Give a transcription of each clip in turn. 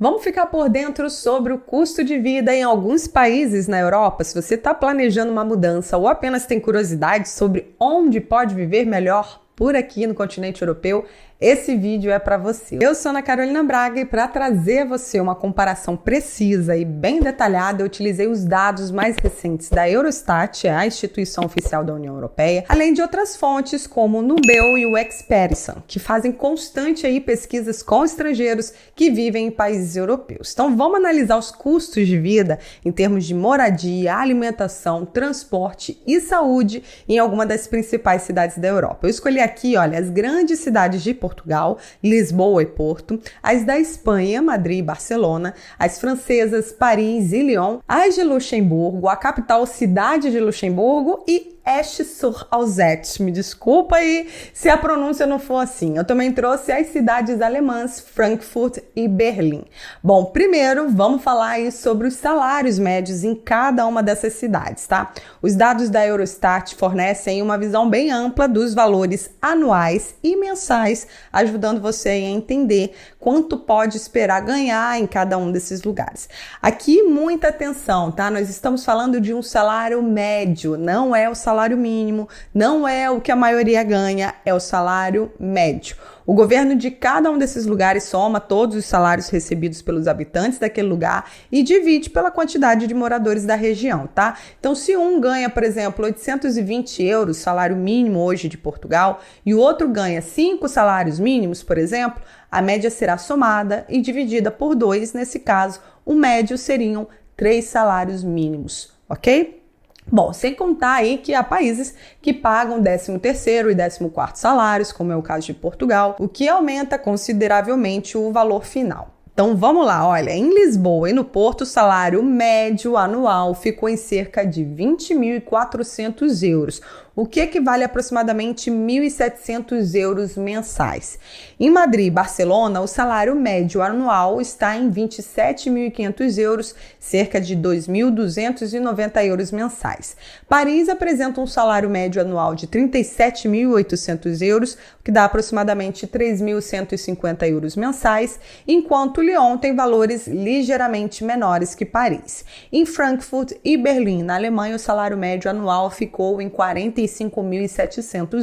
Vamos ficar por dentro sobre o custo de vida em alguns países na Europa. Se você está planejando uma mudança ou apenas tem curiosidade sobre onde pode viver melhor por aqui no continente europeu, esse vídeo é para você. Eu sou Ana Carolina Braga e para trazer a você uma comparação precisa e bem detalhada, eu utilizei os dados mais recentes da Eurostat, a instituição oficial da União Europeia, além de outras fontes como o Numbeo e o Experison, que fazem constante pesquisas com estrangeiros que vivem em países europeus. Então vamos analisar os custos de vida em termos de moradia, alimentação, transporte e saúde em alguma das principais cidades da Europa. Eu escolhi aqui, olha, as grandes cidades de Portugal, Lisboa e Porto, as da Espanha, Madrid e Barcelona, as francesas, Paris e Lyon, as de Luxemburgo, a capital cidade de Luxemburgo e Esch-sur-Alzette. Me desculpa aí se a pronúncia não for assim. Eu também trouxe as cidades alemãs, Frankfurt e Berlim. Bom, primeiro vamos falar aí sobre os salários médios em cada uma dessas cidades, tá? Os dados da Eurostat fornecem uma visão bem ampla dos valores anuais e mensais, ajudando você a entender quanto pode esperar ganhar em cada um desses lugares. Aqui, muita atenção, tá? Nós estamos falando de um salário médio, não é o salário mínimo, não é o que a maioria ganha, é o salário médio. O governo de cada um desses lugares soma todos os salários recebidos pelos habitantes daquele lugar e divide pela quantidade de moradores da região, tá? Então, se um ganha, por exemplo, 820 euros, salário mínimo hoje de Portugal, e o outro ganha 5 salários mínimos, por exemplo, a média será somada e dividida por 2, nesse caso, o médio seriam 3 salários mínimos, ok? Bom, sem contar aí que há países que pagam 13º e 14º salários, como é o caso de Portugal, o que aumenta consideravelmente o valor final. Então vamos lá, olha, em Lisboa e no Porto o salário médio anual ficou em cerca de 20.400 euros, o que equivale a aproximadamente 1.700 euros mensais. Em Madrid e Barcelona, o salário médio anual está em 27.500 euros, cerca de 2.290 euros mensais. Paris apresenta um salário médio anual de 37.800 euros, o que dá aproximadamente 3.150 euros mensais, enquanto Lyon tem valores ligeiramente menores que Paris. Em Frankfurt e Berlim, na Alemanha, o salário médio anual ficou em 45.700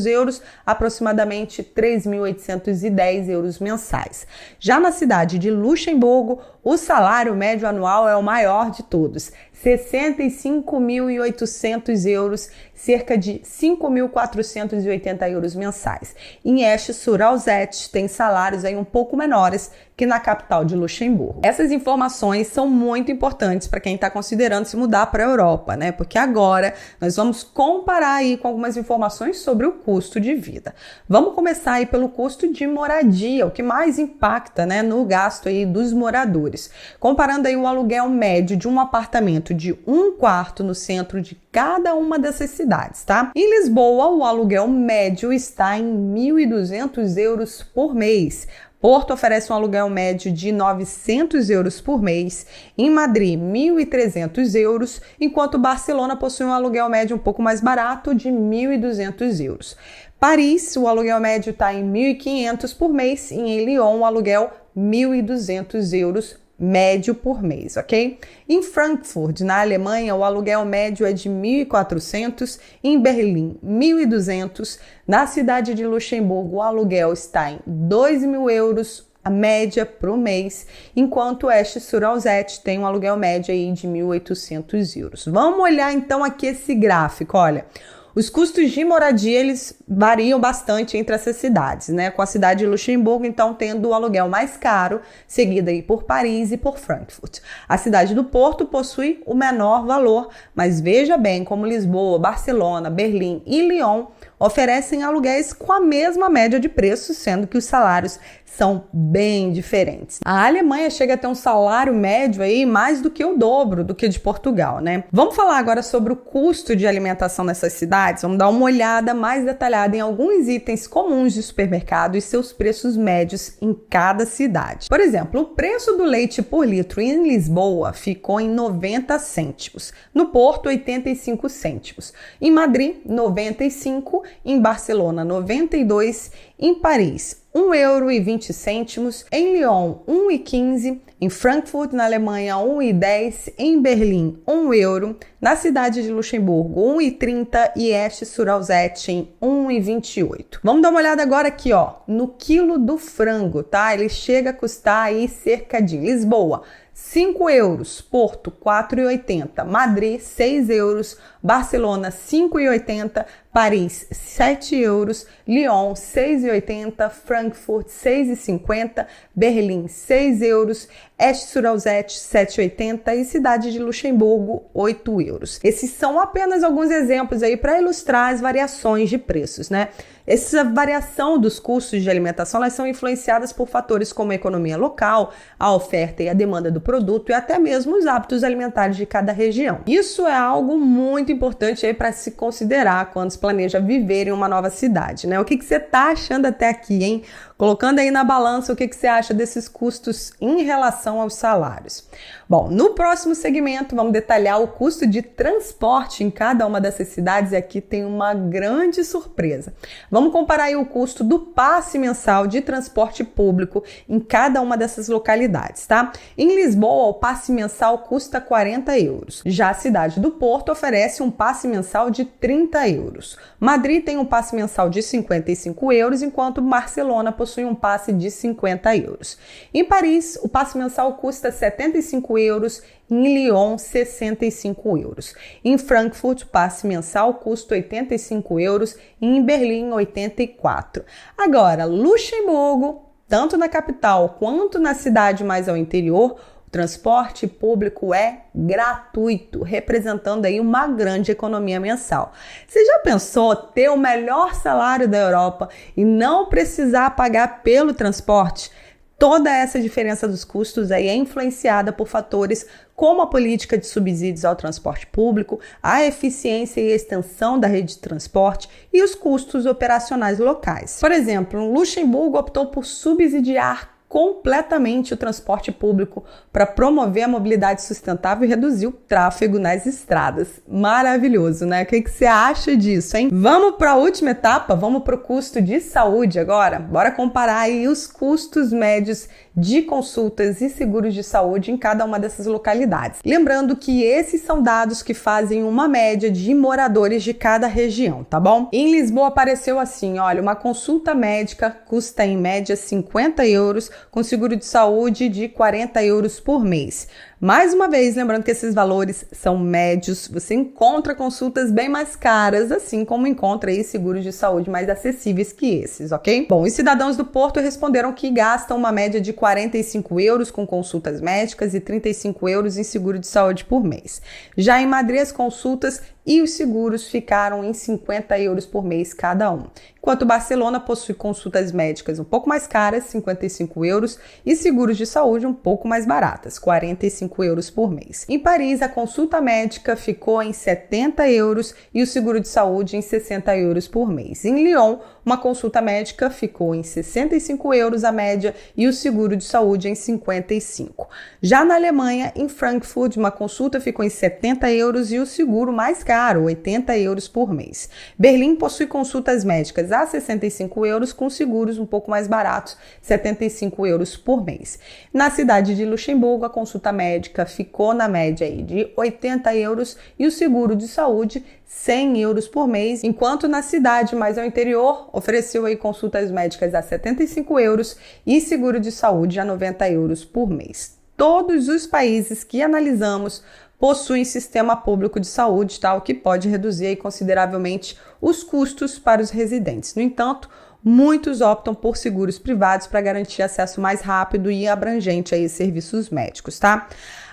euros, aproximadamente 3.810 euros mensais. Já na cidade de Luxemburgo, o salário médio anual é o maior de todos, 65.800 euros, cerca de 5.480 euros mensais. Em Esch-sur-Alzette tem salários aí um pouco menores que na capital de Luxemburgo. Essas informações são muito importantes para quem está considerando se mudar para a Europa, né? Porque agora nós vamos comparar aí com algumas informações sobre o custo de vida. Vamos começar aí pelo custo de moradia, o que mais impacta, né, no gasto aí dos moradores. Comparando aí o aluguel médio de um apartamento de 1 quarto no centro de cada uma dessas cidades, tá? Em Lisboa, o aluguel médio está em 1.200 euros por mês. Porto oferece um aluguel médio de 900 euros por mês, em Madrid 1.300 euros, enquanto Barcelona possui um aluguel médio um pouco mais barato de 1.200 euros. Paris, o aluguel médio está em 1.500 por mês e em Lyon o aluguel 1.200 euros médio por mês, ok? Em Frankfurt, na Alemanha, o aluguel médio é de 1.400, em Berlim, 1.200, na cidade de Luxemburgo, o aluguel está em 2.000 euros, a média por mês, enquanto Esch-sur-Alzette tem um aluguel médio aí de 1.800 euros. Vamos olhar então aqui esse gráfico, olha. Os custos de moradia, eles variam bastante entre essas cidades, né? Com a cidade de Luxemburgo, então, tendo o aluguel mais caro, seguida aí por Paris e por Frankfurt. A cidade do Porto possui o menor valor, mas veja bem como Lisboa, Barcelona, Berlim e Lyon oferecem aluguéis com a mesma média de preços, sendo que os salários são bem diferentes. A Alemanha chega a ter um salário médio aí mais do que o dobro do que de Portugal, né? Vamos falar agora sobre o custo de alimentação nessas cidades. Vamos dar uma olhada mais detalhada em alguns itens comuns de supermercado e seus preços médios em cada cidade. Por exemplo, o preço do leite por litro em Lisboa ficou em 90 cêntimos, no Porto 85 cêntimos, em Madrid 95, em Barcelona 92, em Paris 1,20 €, em Lyon 1,15 €, em Frankfurt, na Alemanha 1,10 €, em Berlim 1 euro, na cidade de Luxemburgo 1,30 € e Esch-sur-Alzette 1,28 €. Vamos dar uma olhada agora aqui, ó, no quilo do frango, tá? Ele chega a custar aí cerca de Lisboa 5 €, Porto 4,80 €, Madrid 6 €, Barcelona 5,80 €, Paris 7 €, Lyon 6,80 €, Frankfurt 6,50 €, Berlim 6 €, Esch-sur-Alzette 7,80 € e cidade de Luxemburgo 8 €. Esses são apenas alguns exemplos aí para ilustrar as variações de preços, né? Essa variação dos custos de alimentação, elas são influenciadas por fatores como a economia local, a oferta e a demanda do produto e até mesmo os hábitos alimentares de cada região. Isso é algo muito importante aí para se considerar quando se planeja viver em uma nova cidade, né? O que você está achando até aqui, hein? Colocando aí na balança o que você acha desses custos em relação aos salários. Bom, no próximo segmento vamos detalhar o custo de transporte em cada uma dessas cidades e aqui tem uma grande surpresa. Vamos comparar aí o custo do passe mensal de transporte público em cada uma dessas localidades, tá? Em Lisboa, o passe mensal custa 40 €. Já a cidade do Porto oferece um passe mensal de 30 €. Madrid tem um passe mensal de 55 €, enquanto Barcelona possui um passe de 50 €. Em Paris, o passe mensal custa 75 €, em Lyon 65 €. Em Frankfurt, o passe mensal custa 85 € e em Berlim 84. Agora, Luxemburgo, tanto na capital quanto na cidade mais ao interior, o transporte público é gratuito, representando aí uma grande economia mensal. Você já pensou ter o melhor salário da Europa e não precisar pagar pelo transporte? Toda essa diferença dos custos aí é influenciada por fatores como a política de subsídios ao transporte público, a eficiência e extensão da rede de transporte e os custos operacionais locais. Por exemplo, Luxemburgo optou por subsidiar completamente o transporte público para promover a mobilidade sustentável e reduzir o tráfego nas estradas. Maravilhoso, né? O que você acha disso, hein? Vamos para a última etapa? Vamos para o custo de saúde agora? Bora comparar aí os custos médios de consultas e seguros de saúde em cada uma dessas localidades. Lembrando que esses são dados que fazem uma média de moradores de cada região, tá bom? Em Lisboa apareceu assim, olha, uma consulta médica custa em média 50 €, com seguro de saúde de 40 € por mês. Mais uma vez, lembrando que esses valores são médios, você encontra consultas bem mais caras, assim como encontra aí seguros de saúde mais acessíveis que esses, ok? Bom, os cidadãos do Porto responderam que gastam uma média de 45 € com consultas médicas e 35 € em seguro de saúde por mês. Já em Madrid, as consultas e os seguros ficaram em 50 € por mês cada um. Enquanto Barcelona possui consultas médicas um pouco mais caras, 55 €, e seguros de saúde um pouco mais baratas, 45 € por mês. Em Paris, a consulta médica ficou em 70 € e o seguro de saúde em 60 € por mês. Em Lyon, uma consulta médica ficou em 65 € a média e o seguro de saúde em 55. Já na Alemanha, em Frankfurt, uma consulta ficou em 70 € e o seguro mais caro, 80 € por mês. Berlim possui consultas médicas a 65 € com seguros um pouco mais baratos, 75 € por mês. Na cidade de Luxemburgo, a consulta médica ficou na média aí de 80 € e o seguro de saúde 100 € por mês, enquanto na cidade mais ao interior ofereceu aí consultas médicas a 75 € e seguro de saúde a 90 € por mês. Todos os países que analisamos possuem sistema público de saúde, tá? O que pode reduzir aí consideravelmente os custos para os residentes. No entanto, muitos optam por seguros privados para garantir acesso mais rápido e abrangente a esses serviços médicos, tá?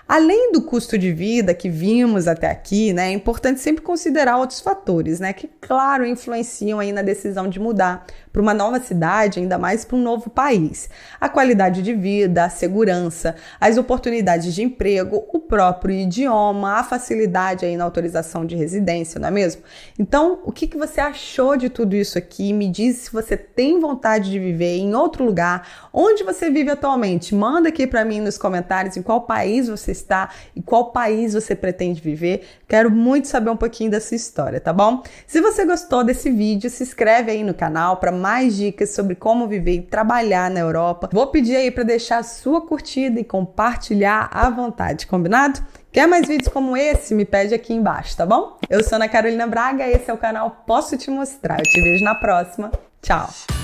Além do custo de vida que vimos até aqui, né, é importante sempre considerar outros fatores, né, que, claro, influenciam aí na decisão de mudar para uma nova cidade, ainda mais para um novo país. A qualidade de vida, a segurança, as oportunidades de emprego, o próprio idioma, a facilidade aí na autorização de residência, não é mesmo? Então, o que você achou de tudo isso aqui? Me diz se você tem vontade de viver em outro lugar. Onde você vive atualmente? Manda aqui para mim nos comentários em qual país você está e qual país você pretende viver. Quero muito saber um pouquinho da sua história, tá bom? Se você gostou desse vídeo, se inscreve aí no canal para mais dicas sobre como viver e trabalhar na Europa. Vou pedir aí para deixar a sua curtida e compartilhar à vontade, combinado? Quer mais vídeos como esse? Me pede aqui embaixo, tá bom? Eu sou Ana Carolina Braga, esse é o canal Posso Te Mostrar. Eu te vejo na próxima. Tchau!